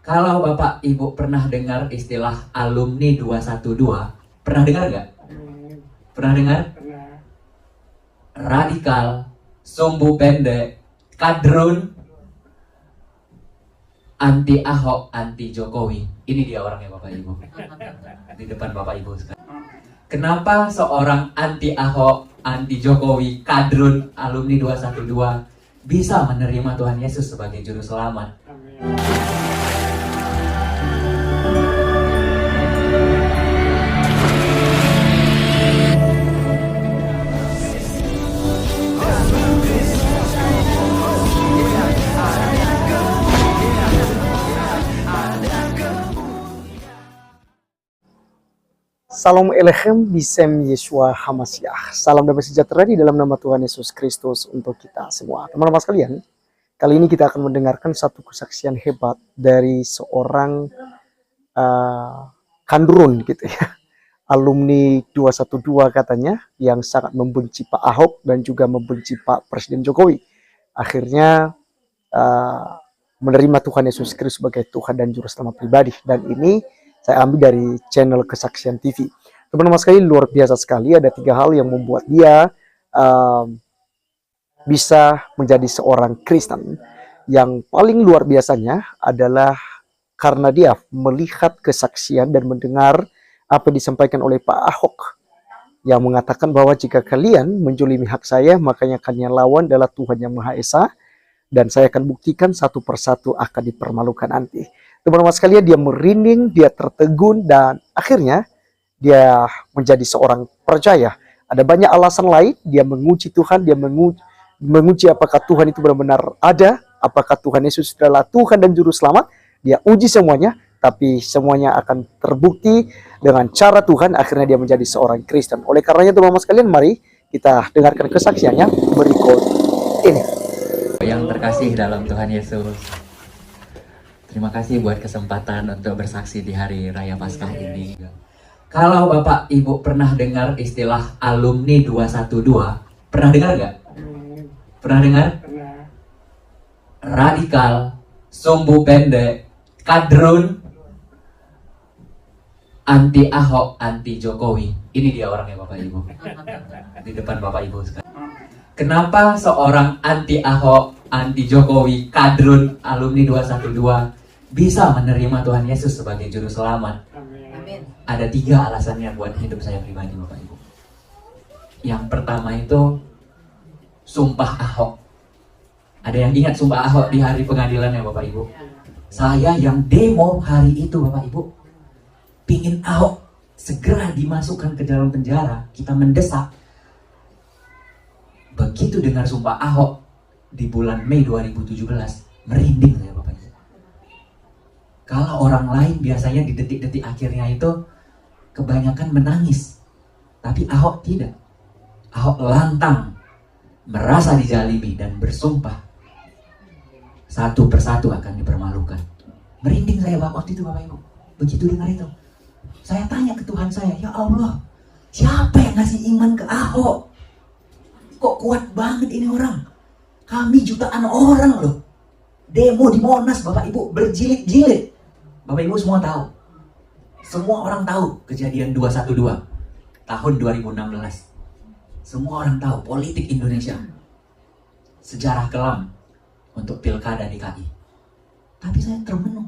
Kalau Bapak Ibu pernah dengar istilah alumni 212, pernah dengar nggak? Pernah dengar? Radikal, sumbu pendek, kadrun, anti Ahok, anti Jokowi. Ini dia orangnya Bapak Ibu. Di depan Bapak Ibu sekarang. Kenapa seorang anti Ahok, anti Jokowi, kadrun, alumni 212 bisa menerima Tuhan Yesus sebagai juru selamat? Salam Elechem Bisem Yeshua Hamasiah. Salam damai sejahtera di dalam nama Tuhan Yesus Kristus untuk kita semua. Teman-teman sekalian, kali ini kita akan mendengarkan satu kesaksian hebat dari seorang kandrun gitu ya. Alumni 212 katanya, yang sangat membenci Pak Ahok dan juga membenci Pak Presiden Jokowi. Akhirnya menerima Tuhan Yesus Kristus sebagai Tuhan dan Juru Selamat pribadi. Dan ini saya ambil dari channel Kesaksian TV. Teman-teman sekalian, luar biasa sekali. Ada 3 hal yang membuat dia bisa menjadi seorang Kristen. Yang paling luar biasanya adalah karena dia melihat kesaksian dan mendengar apa yang disampaikan oleh Pak Ahok, yang mengatakan bahwa jika kalian menjolimi hak saya, makanya kalian lawan adalah Tuhan Yang Maha Esa, dan saya akan buktikan satu persatu akan dipermalukan nanti. Teman-teman sekalian, dia merinding, dia tertegun, dan akhirnya dia menjadi seorang percaya. Ada banyak alasan lain, dia menguji Tuhan, dia menguji apakah Tuhan itu benar-benar ada, apakah Tuhan Yesus adalah Tuhan dan Juru Selamat. Dia uji semuanya, tapi semuanya akan terbukti dengan cara Tuhan. Akhirnya dia menjadi seorang Kristen. Oleh karenanya teman-teman sekalian, mari kita dengarkan kesaksiannya berikut ini. Yang terkasih dalam Tuhan Yesus, terima kasih buat kesempatan untuk bersaksi di hari Raya Paskah ini. Kalau Bapak Ibu pernah dengar istilah alumni 212, pernah dengar nggak? Pernah dengar? Radikal, sumbu pendek, kadrun, anti Ahok, anti Jokowi. Ini dia orangnya Bapak Ibu. Di depan Bapak Ibu sekarang. Kenapa seorang anti Ahok, anti Jokowi, kadrun, alumni 212 bisa menerima Tuhan Yesus sebagai juru selamat? Amin. Ada 3 alasannya buat hidup saya pribadi Bapak Ibu. Yang pertama itu sumpah Ahok. Ada yang ingat sumpah Ahok di hari pengadilan ya Bapak Ibu? Saya yang demo hari itu Bapak Ibu, pingin Ahok segera dimasukkan ke dalam penjara. Kita mendesak. Begitu dengar sumpah Ahok di bulan Mei 2017, merinding saya Bapak Ibu. Kalau orang lain biasanya di detik-detik akhirnya itu kebanyakan menangis, tapi Ahok tidak. Ahok lantang, merasa dijalimi dan bersumpah satu persatu akan dipermalukan. Merinding saya waktu itu Bapak Ibu. Begitu dengar itu, saya tanya ke Tuhan saya, ya Allah, siapa yang ngasih iman ke Ahok? Kok kuat banget ini orang? Kami jutaan orang loh, demo di Monas Bapak Ibu, berjilid-jilid. Bapak Ibu semua tahu, semua orang tahu kejadian 212 tahun 2016. Semua orang tahu politik Indonesia, sejarah kelam untuk pilkada DKI. Tapi saya termenung.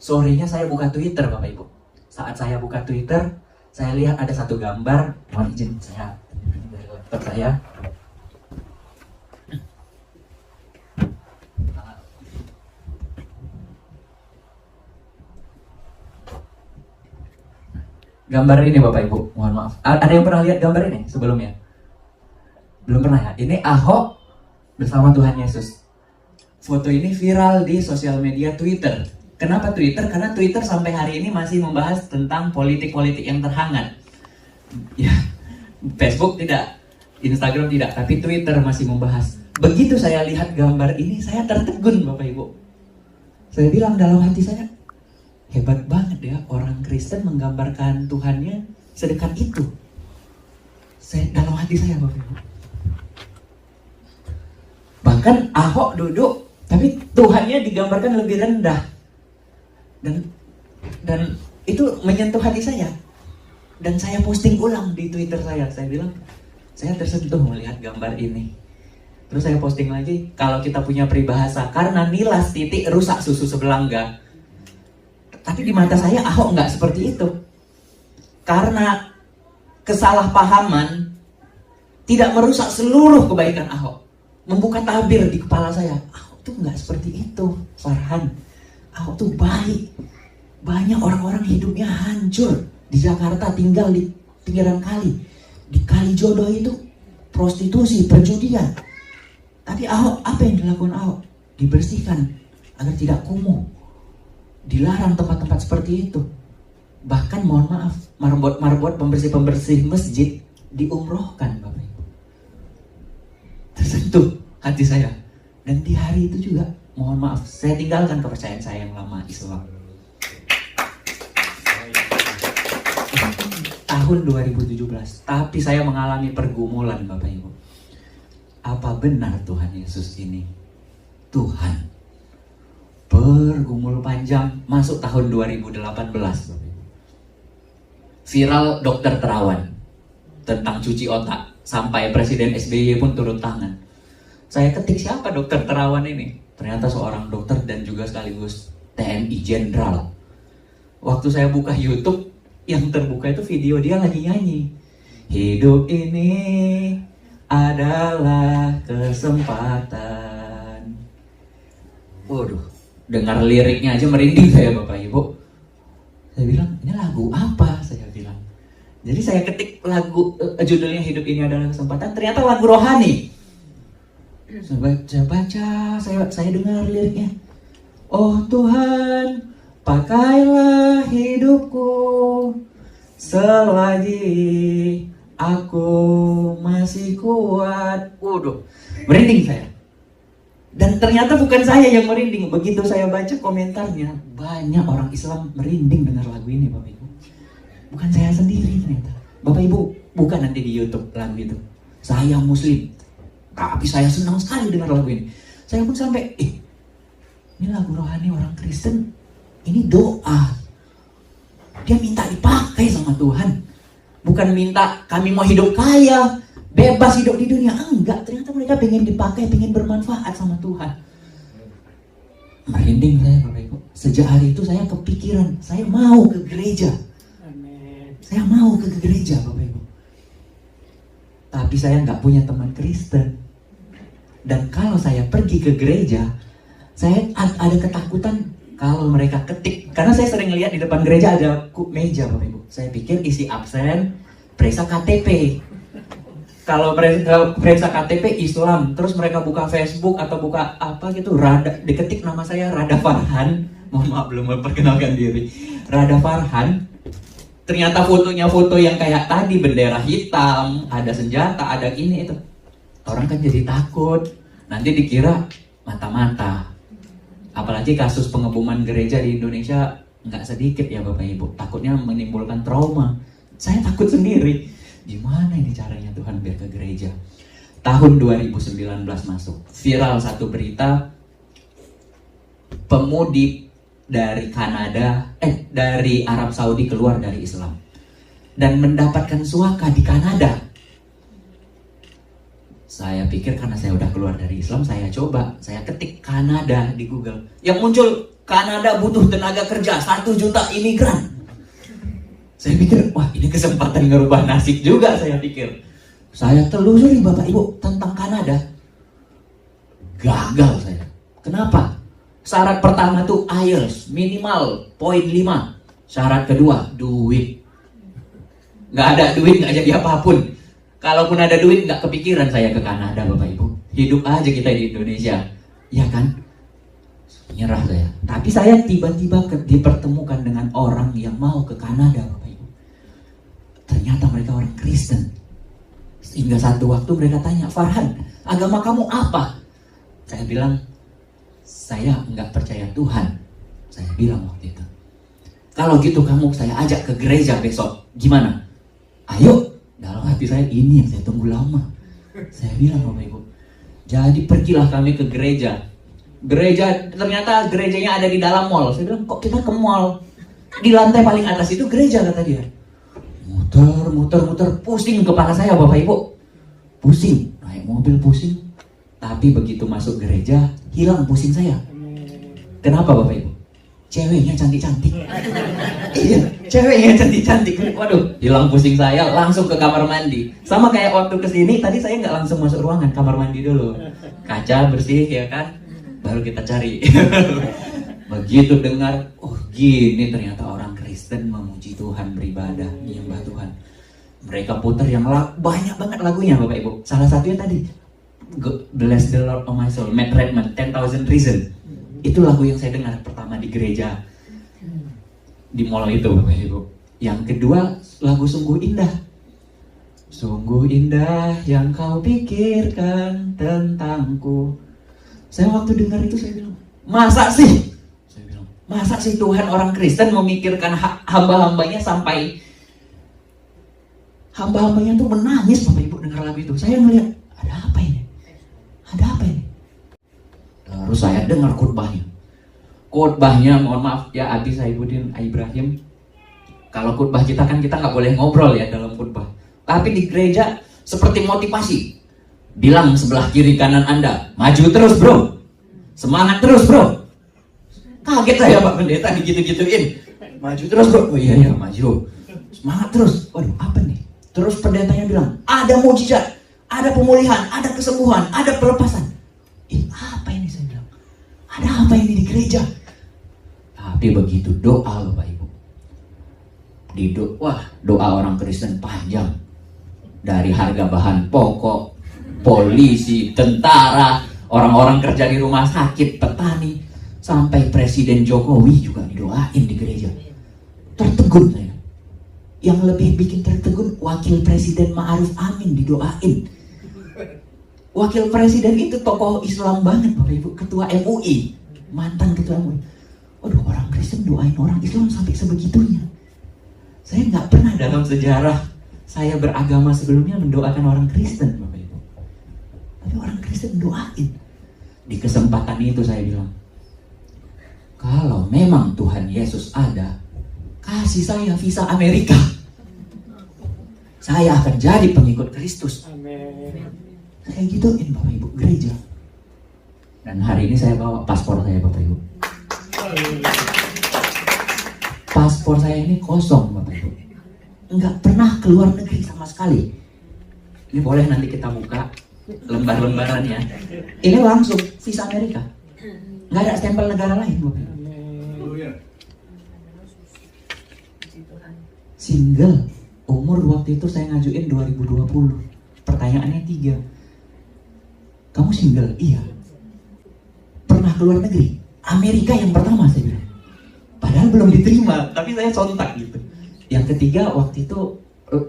Sorenya saya buka Twitter Bapak Ibu. Saat saya buka Twitter, saya lihat ada satu gambar. Mohon izin saya dari laptop saya. Gambar ini Bapak Ibu, mohon maaf. Ada yang pernah lihat gambar ini sebelumnya? Belum pernah ya? Ini Ahok bersama Tuhan Yesus. Foto ini viral di sosial media Twitter. Kenapa Twitter? Karena Twitter sampai hari ini masih membahas tentang politik-politik yang terhangat. Ya, Facebook tidak, Instagram tidak, tapi Twitter masih membahas. Begitu saya lihat gambar ini, saya tertegun Bapak Ibu. Saya bilang dalam hati saya, hebat banget ya orang Kristen menggambarkan Tuhannya sedekat itu. Dalam hati saya Bapak Ibu. Bahkan Ahok duduk, tapi Tuhannya digambarkan lebih rendah. Dan itu menyentuh hati saya. Dan saya posting ulang di Twitter saya. Saya bilang, saya tersentuh melihat gambar ini. Terus saya posting lagi, kalau kita punya peribahasa, karena nilas titik rusak susu sebelangga. Tapi di mata saya Ahok nggak seperti itu. Karena kesalahpahaman tidak merusak seluruh kebaikan Ahok. Membuka tabir di kepala saya, Ahok tuh nggak seperti itu, Farhan. Ahok tuh baik. Banyak orang-orang hidupnya hancur di Jakarta, tinggal di pinggiran kali. Di Kalijodo itu prostitusi, perjudian. Tapi Ahok, apa yang dilakukan Ahok? Dibersihkan agar tidak kumuh. Dilarang tempat-tempat seperti itu. Bahkan mohon maaf, marbot pembersih-pembersih masjid diumrohkan, Bapak Ibu. Tersentuh hati saya. Dan di hari itu juga, mohon maaf, saya tinggalkan kepercayaan saya yang lama Islam. Tahun 2017, tapi saya mengalami pergumulan, Bapak Ibu. Apa benar Tuhan Yesus ini Tuhan? Bergumul panjang, masuk tahun 2018, Bapak Ibu. Viral dokter Terawan tentang cuci otak, sampai Presiden SBY pun turun tangan. Saya ketik, siapa dokter Terawan ini? Ternyata seorang dokter dan juga sekaligus TNI Jenderal. Waktu saya buka YouTube, yang terbuka itu video dia lagi nyanyi. Hidup ini adalah kesempatan. Waduh, dengar liriknya aja merinding saya, Bapak Ibu. Saya bilang, ini lagu apa? Saya bilang. Jadi saya ketik lagu, judulnya Hidup Ini Adalah Kesempatan, ternyata lagu rohani. Saya baca, saya dengar liriknya. Oh Tuhan, pakailah hidupku selagi aku masih kuat. Waduh, merinding saya. Dan ternyata bukan saya yang merinding. Begitu saya baca komentarnya, banyak orang Islam merinding dengar lagu ini, Bapak Ibu. Bukan saya sendiri ternyata. Bapak Ibu, bukan nanti di YouTube lagu itu. Saya Muslim, tapi saya senang sekali dengar lagu ini. Saya pun sampai, ini lagu rohani orang Kristen. Ini doa. Dia minta dipakai sama Tuhan. Bukan minta kami mau hidup kaya, bebas hidup di dunia. Enggak, ternyata mereka pengen dipakai, pengen bermanfaat sama Tuhan. Merinding saya, Bapak Ibu. Sejak hari itu saya kepikiran, saya mau ke gereja. Saya mau ke gereja, Bapak Ibu. Tapi saya nggak punya teman Kristen. Dan kalau saya pergi ke gereja, saya ada ketakutan kalau mereka ketik. Karena saya sering lihat di depan gereja ada meja, Bapak Ibu. Saya pikir isi absen, periksa KTP. Kalau mereka periksa KTP Islam, terus mereka buka Facebook atau buka apa gitu, diketik nama saya Rada Farhan. Mohon maaf, belum memperkenalkan diri. Rada Farhan. Ternyata fotonya foto yang kayak tadi, bendera hitam, ada senjata, ada ini itu. Orang kan jadi takut. Nanti dikira mata-mata. Apalagi kasus pengeboman gereja di Indonesia nggak sedikit ya Bapak Ibu. Takutnya menimbulkan trauma. Saya takut sendiri. Gimana ini caranya Tuhan biar ke gereja? Tahun 2019 masuk. Viral satu berita. Pemudik dari Kanada, dari Arab Saudi keluar dari Islam. Dan mendapatkan suaka di Kanada. Saya pikir karena saya udah keluar dari Islam, saya coba. Saya ketik Kanada di Google. Yang muncul, Kanada butuh tenaga kerja 1 juta imigran. Saya pikir, wah ini kesempatan ngerubah nasib juga, saya pikir. Saya telusuri Bapak Ibu tentang Kanada. Gagal saya. Kenapa? Syarat pertama tuh IELTS, minimal poin 5. Syarat kedua, duit. Nggak ada duit, nggak jadi apapun. Kalaupun ada duit, nggak kepikiran saya ke Kanada, Bapak Ibu. Hidup aja kita di Indonesia. Ya kan? Nyerah saya. Tapi saya tiba-tiba dipertemukan dengan orang yang mau ke Kanada, Bapak Ibu. Ternyata mereka orang Kristen. Hingga satu waktu mereka tanya, Farhan, agama kamu apa? Saya bilang, saya nggak percaya Tuhan. Saya bilang waktu itu. Kalau gitu kamu saya ajak ke gereja besok. Gimana? Ayo. Dalam hati saya, ini yang saya tunggu lama. Saya bilang Bapak Ibu. Jadi pergilah kami ke gereja. Ternyata gerejanya ada di dalam mall. Saya bilang, kok kita ke mall? Di lantai paling atas itu gereja, kata dia. Muter, pusing kepala saya, Bapak Ibu. Pusing, naik mobil pusing. Tapi begitu masuk gereja, hilang pusing saya. Kenapa Bapak Ibu? Ceweknya cantik-cantik. Iya, ceweknya cantik-cantik. Waduh, hilang pusing saya, langsung ke kamar mandi. Sama kayak waktu kesini, tadi saya nggak langsung masuk ruangan, kamar mandi dulu. Kaca bersih ya kan, baru kita cari. Begitu dengar, oh gini ternyata orang Kristen memuji Tuhan, beribadah, menyembah Tuhan. Mereka putar yang banyak banget lagunya Bapak Ibu. Salah satunya tadi, Bless the Lord of my soul, Matt Redman, 10,000 Reasons. Itu lagu yang saya dengar pertama di gereja, di mall itu Bapak Ibu. Yang kedua, lagu Sungguh Indah. Sungguh indah yang kau pikirkan tentangku. Saya waktu dengar itu saya bilang, masa sih? Saya bilang, masa sih Tuhan orang Kristen memikirkan hamba-hambanya sampai hamba-hambanya tuh menangis Bapak Ibu dengar lagu itu. Saya ngeliat, ada apa ini? Ada apa ini? Terus saya dengar khotbahnya, mohon maaf ya Abi Saibuddin Ibrahim. Kalau khotbah kita kan kita nggak boleh ngobrol ya dalam khotbah. Tapi di gereja seperti motivasi. Bilang sebelah kiri kanan Anda, maju terus bro, semangat terus bro. Kaget saya Pak Pendeta digitu-gituin. Maju terus bro, oh iya maju, semangat terus. Waduh apa nih? Terus pendetanya bilang, ada mujizat, ada pemulihan, ada kesembuhan, ada pelepasan. Apa ini saya bilang? Ada apa ini di gereja? Tapi begitu doa Bapak Ibu, doa orang Kristen panjang. Dari harga bahan pokok, polisi, tentara, orang-orang kerja di rumah sakit, petani, sampai Presiden Jokowi juga didoain di gereja. Tertegun saya. Yang lebih bikin tertegun, Wakil Presiden Ma'ruf Amin didoain. Wakil Presiden itu tokoh Islam banget Bapak Ibu, ketua MUI, mantan ketua MUI. Waduh, orang Kristen doain orang Islam sampai sebegitunya. Saya nggak pernah dalam sejarah saya beragama sebelumnya mendoakan orang Kristen Bapak Ibu. Tapi orang Kristen doain. Di kesempatan itu saya bilang, kalau memang Tuhan Yesus ada, kasih saya visa Amerika. Saya akan jadi pengikut Kristus. Saya gituin Bapak Ibu gereja. Dan hari ini saya bawa paspor saya Bapak Ibu. Paspor saya ini kosong Bapak Ibu. Enggak pernah keluar negeri sama sekali. Ini boleh nanti kita buka lembar-lembarannya. Ini langsung visa Amerika. Nggak ada stempel negara lain Bapak Ibu. Single. Umur waktu itu saya ngajuin 2020. Pertanyaannya 3. Kamu single? Iya. Pernah keluar negeri? Amerika yang pertama saya bilang. Padahal belum diterima, tapi saya sontak gitu. Yang ketiga waktu itu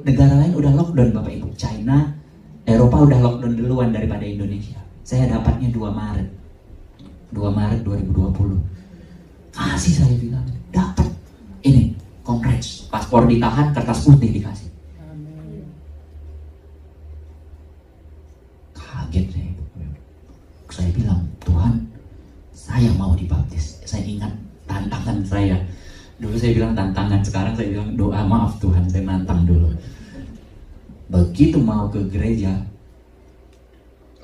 negara lain udah lockdown Bapak Ibu. China, Eropa udah lockdown duluan daripada Indonesia. Saya dapatnya 2 Maret 2020. Kasih saya bilang, dapat. Ini, congrats. Paspor ditahan, kertas putih dikasih. Kaget saya. Saya bilang, Tuhan, saya mau dibaptis. Saya ingat tantangan saya. Dulu saya bilang tantangan, sekarang saya bilang doa, maaf Tuhan, saya nantang dulu. Begitu mau ke gereja,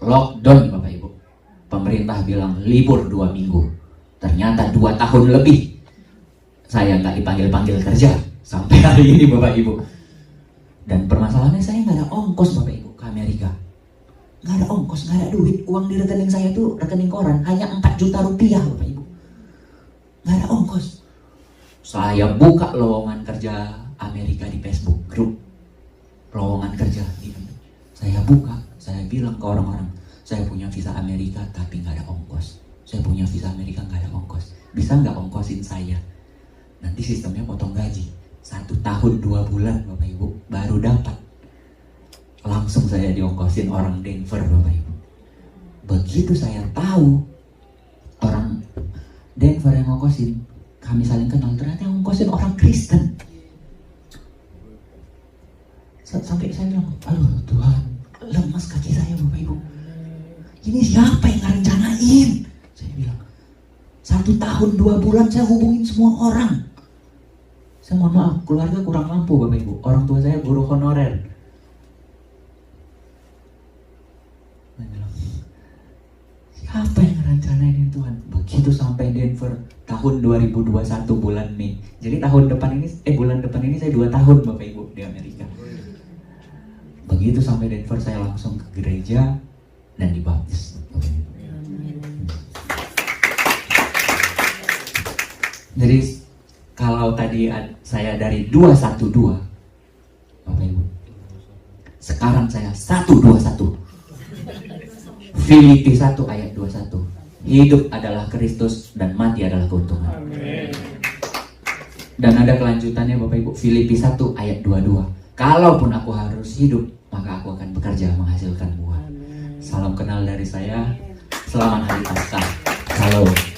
lockdown Bapak Ibu. Pemerintah bilang libur 2 minggu. Ternyata 2 tahun lebih saya nggak dipanggil-panggil kerja sampai hari ini Bapak Ibu. Dan permasalahannya saya nggak ada ongkos Bapak Ibu ke Amerika. Nggak ada ongkos, nggak ada duit. Uang di rekening saya itu rekening koran, hanya 4 juta rupiah Bapak Ibu. Nggak ada ongkos. Saya buka lowongan kerja Amerika di Facebook, grup lowongan kerja gitu. Saya buka, saya bilang ke orang-orang, saya punya visa Amerika tapi nggak ada ongkos. Saya punya visa Amerika nggak ada ongkos. Bisa nggak ongkosin saya? Nanti sistemnya potong gaji. 1 tahun 2 bulan Bapak Ibu baru dapat. Langsung saya diongkosin orang Denver Bapak Ibu. Begitu saya tahu orang Denver yang ngongkosin, kami saling kenal, ternyata yang ngongkosin orang Kristen. Sampai saya bilang, aduh Tuhan, lemas kaki saya Bapak Ibu. Ini siapa yang ngerencanain? Saya bilang, 1 tahun 2 bulan saya hubungin semua orang. Saya mohon maaf, keluarga kurang mampu Bapak Ibu. Orang tua saya guru honorer. Saya bilang, siapa yang ngerencanain Tuhan? Begitu sampai Denver tahun 2021 bulan Mei. Jadi bulan depan ini saya 2 tahun Bapak Ibu di Amerika. Begitu sampai Denver saya langsung ke gereja dan dibaptis. Jadi kalau tadi saya dari 212 Bapak Ibu, sekarang saya 121. Filipi 1 ayat 21. Hidup adalah Kristus dan mati adalah keuntungan. Dan ada kelanjutannya Bapak Ibu, Filipi 1 ayat 22. Kalaupun aku harus hidup, maka aku akan bekerja menghasilkan buah. Salam kenal dari saya. Selamat Hari Paskah. Shalom.